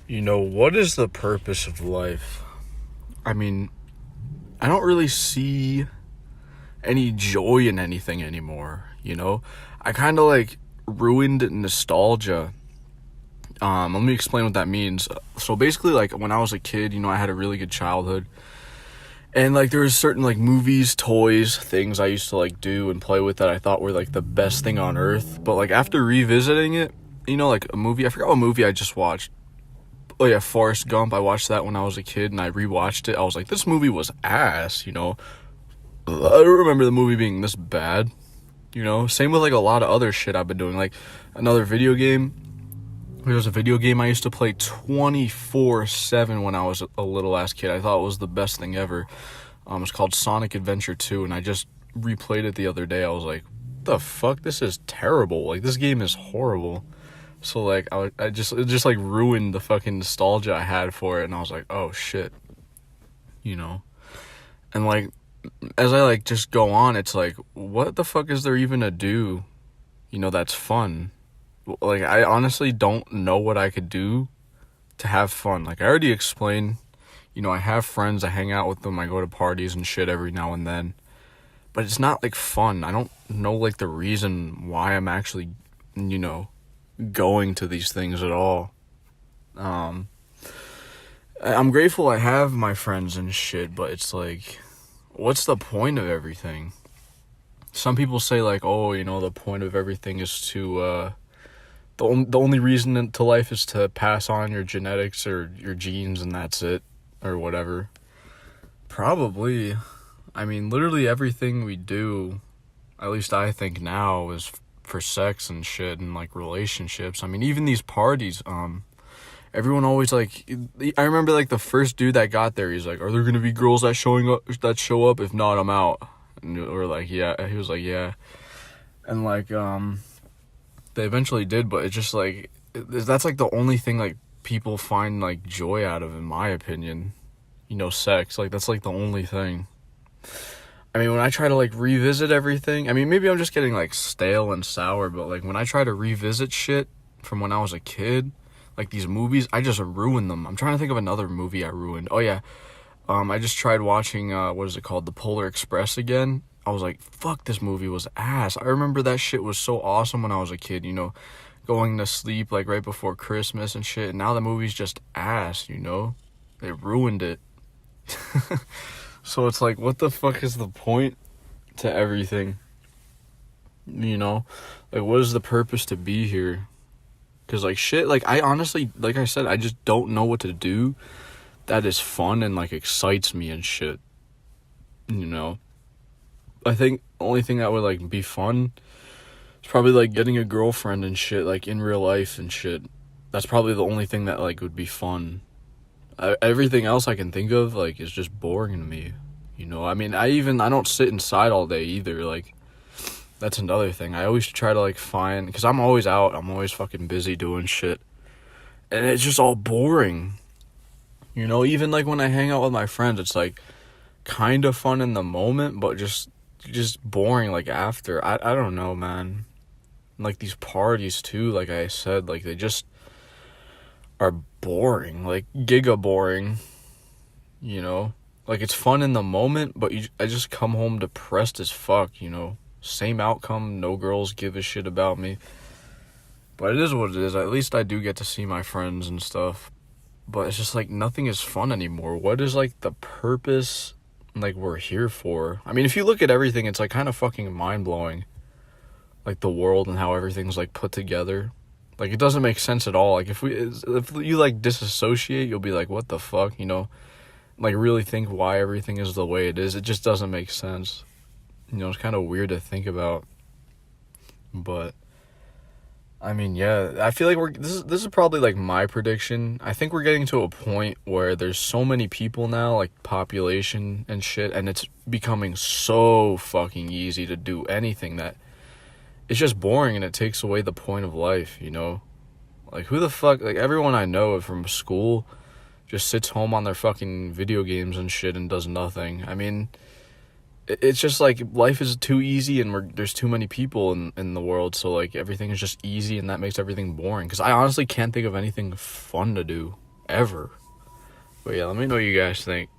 What is the purpose of life? I mean, I don't really see any joy in anything anymore. I kind of ruined nostalgia. Let me explain what that means. So basically, when I was a kid, I had a really good childhood. And there was certain movies, toys, things I used to do and play with that I thought were the best thing on earth. But after revisiting it, a movie, I forgot what movie I just watched. Oh yeah, Forrest Gump. I watched that when I was a kid and I rewatched it. I was like, this movie was ass. I don't remember the movie being this bad. Same with a lot of other shit I've been doing. Another video game. There was a video game I used to play 24/7 when I was a little ass kid. I thought it was the best thing ever. It was called Sonic Adventure 2, and I just replayed it the other day. I was like, what the fuck? This is terrible. This game is horrible. So it just ruined the fucking nostalgia I had for it, and I was like, oh shit. And as I just go on, it's what the fuck is there even to do, that's fun? I honestly don't know what I could do to have fun. I already explained, I have friends, I hang out with them, I go to parties and shit every now and then. But it's not fun. I don't know the reason why I'm actually, going to these things at all. I'm grateful I have my friends and shit, but it's what's the point of everything? Some people say the point of everything is to the only reason to life is to pass on your genetics or your genes, and that's it, or whatever. Probably. I mean, literally everything we do, at least I think now, is for sex and shit and relationships. I mean, even these parties, everyone always I remember the first dude that got there, he's like, are there gonna be girls that show up? If not, I'm out. And we're yeah. He was like, yeah. And they eventually did, but it's just that's the only thing people find joy out of, in my opinion. Sex. That's the only thing. I mean, when I try to revisit everything, I mean, maybe I'm just getting stale and sour, but when I try to revisit shit from when I was a kid, these movies, I just ruin them. I'm trying to think of another movie I ruined. Oh yeah, I just tried watching what is it called, The Polar Express again. I was like, fuck, this movie was ass. I remember that shit was so awesome when I was a kid, going to sleep right before Christmas and shit, and now the movie's just ass. They ruined it. So it's what the fuck is the point to everything? What is the purpose to be here? Because shit, I honestly, I said, I just don't know what to do that is fun and excites me and shit. I think the only thing that would be fun is probably getting a girlfriend and shit, in real life and shit. That's probably the only thing that would be fun. Everything else I can think of is just boring to me. I mean, I don't sit inside all day either. That's another thing. I always try to find, because I'm always out, I'm always fucking busy doing shit, and it's just all boring. Even when I hang out with my friends, it's kind of fun in the moment, but just boring after. I don't know, man. These parties too, like I said, they just are boring, giga boring. It's fun in the moment, but I just come home depressed as fuck. Same outcome, no girls give a shit about me. But it is what it is. At least I do get to see my friends and stuff. But it's just nothing is fun anymore. What is the purpose we're here for? I mean, if you look at everything, it's kind of fucking mind-blowing. The world and how everything's put together. It doesn't make sense at all. If you disassociate, you'll be what the fuck, really think why everything is the way it is. It just doesn't make sense. It's kind of weird to think about. But I mean, yeah, I feel this is probably my prediction. I think we're getting to a point where there's so many people now, population and shit, and it's becoming so fucking easy to do anything that it's just boring, and it takes away the point of life. Who the fuck, everyone I know from school just sits home on their fucking video games and shit and does nothing. I mean, it's just life is too easy, and there's too many people in the world, so everything is just easy, and that makes everything boring. Because I honestly can't think of anything fun to do. ever. But yeah, let me know what you guys think.